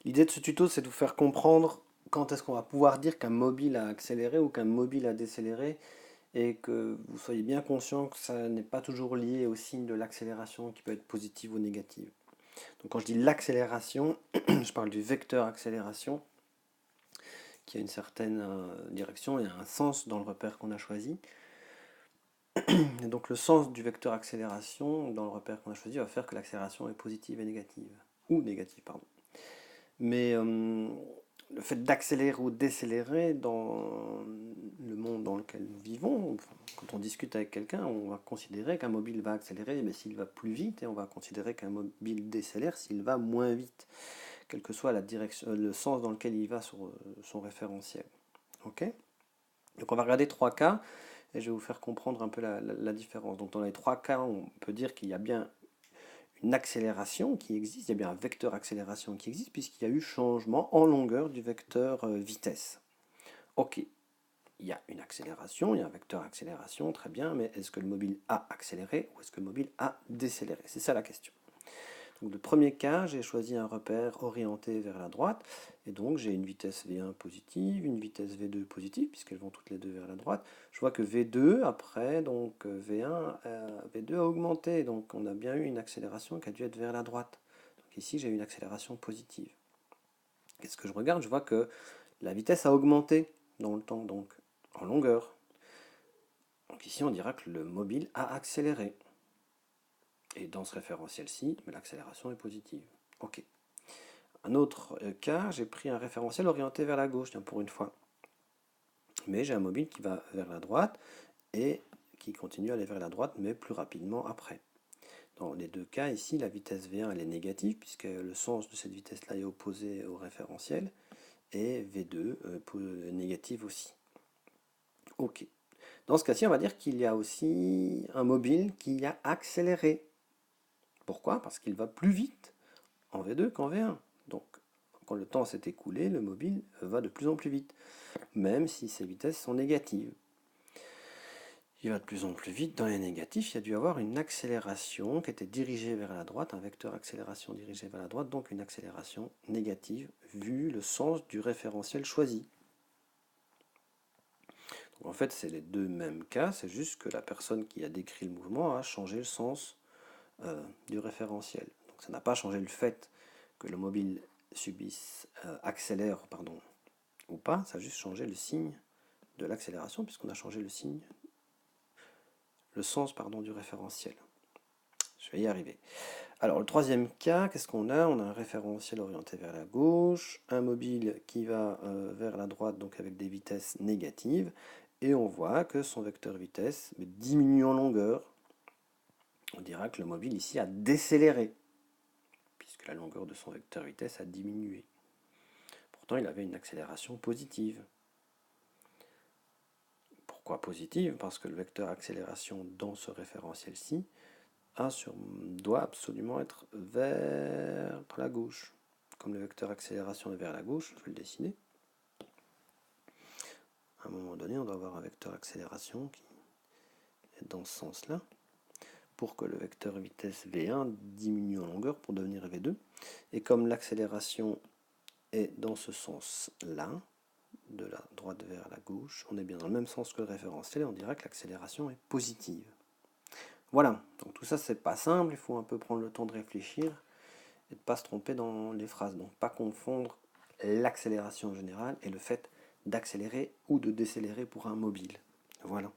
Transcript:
L'idée de ce tuto, c'est de vous faire comprendre quand est-ce qu'on va pouvoir dire qu'un mobile a accéléré ou qu'un mobile a décéléré et que vous soyez bien conscient que ça n'est pas toujours lié au signe de l'accélération qui peut être positive ou négative. Donc quand je dis l'accélération, je parle du vecteur accélération qui a une certaine direction et un sens dans le repère qu'on a choisi. Et donc le sens du vecteur accélération dans le repère qu'on a choisi va faire que l'accélération est positive et négative. Ou négative, pardon. Mais le fait d'accélérer ou décélérer dans le monde dans lequel nous vivons, enfin, quand on discute avec quelqu'un, on va considérer qu'un mobile va accélérer mais s'il va plus vite, et on va considérer qu'un mobile décélère s'il va moins vite, quel que soit la direction, le sens dans lequel il va sur son référentiel. Ok. Donc on va regarder trois cas et je vais vous faire comprendre un peu la différence. Donc dans les trois cas, on peut dire qu'il y a bien une accélération qui existe, il y a bien un vecteur accélération qui existe, puisqu'il y a eu changement en longueur du vecteur vitesse. Ok, il y a une accélération, il y a un vecteur accélération, très bien, mais est-ce que le mobile a accéléré ou est-ce que le mobile a décéléré? C'est ça la question. Donc le premier cas, j'ai choisi un repère orienté vers la droite, et donc j'ai une vitesse V1 positive, une vitesse V2 positive, puisqu'elles vont toutes les deux vers la droite. Je vois que V2, après, donc V1, V2 a augmenté, donc on a bien eu une accélération qui a dû être vers la droite. Donc ici, j'ai une accélération positive. Qu'est-ce que je regarde? Je vois que la vitesse a augmenté dans le temps, donc en longueur. Donc ici, on dira que le mobile a accéléré. Et dans ce référentiel-ci, l'accélération est positive. Ok. Un autre cas, j'ai pris un référentiel orienté vers la gauche, tiens, pour une fois. Mais j'ai un mobile qui va vers la droite et qui continue à aller vers la droite, mais plus rapidement après. Dans les deux cas, ici, la vitesse V1 elle est négative, puisque le sens de cette vitesse-là est opposé au référentiel, et V2 négative aussi. Ok. Dans ce cas-ci, on va dire qu'il y a aussi un mobile qui a accéléré. Pourquoi? Parce qu'il va plus vite en V2 qu'en V1. Donc, quand le temps s'est écoulé, le mobile va de plus en plus vite, même si ses vitesses sont négatives. Il va de plus en plus vite. Dans les négatifs, il y a dû avoir une accélération qui était dirigée vers la droite, un vecteur accélération dirigé vers la droite, donc une accélération négative, vu le sens du référentiel choisi. Donc en fait, c'est les deux mêmes cas, c'est juste que la personne qui a décrit le mouvement a changé le sens du référentiel. Donc ça n'a pas changé le fait que le mobile accélère, pardon, ou pas, ça a juste changé le signe de l'accélération, puisqu'on a changé le signe, le sens, pardon, du référentiel. Je vais y arriver. Alors, le troisième cas, qu'est-ce qu'on a? On a un référentiel orienté vers la gauche, un mobile qui va vers la droite, donc avec des vitesses négatives, et on voit que son vecteur vitesse diminue en longueur. On dira que le mobile ici a décéléré, puisque la longueur de son vecteur vitesse a diminué. Pourtant, il avait une accélération positive. Pourquoi positive? Parce que le vecteur accélération dans ce référentiel-ci doit absolument être vers la gauche. Comme le vecteur accélération est vers la gauche, je vais le dessiner. À un moment donné, on doit avoir un vecteur accélération qui est dans ce sens-là, pour que le vecteur vitesse V1 diminue en longueur pour devenir V2. Et comme l'accélération est dans ce sens-là, de la droite vers la gauche, on est bien dans le même sens que le référentiel et on dira que l'accélération est positive. Voilà, donc tout ça c'est pas simple, il faut un peu prendre le temps de réfléchir et de ne pas se tromper dans les phrases. Donc pas confondre l'accélération générale et le fait d'accélérer ou de décélérer pour un mobile. Voilà.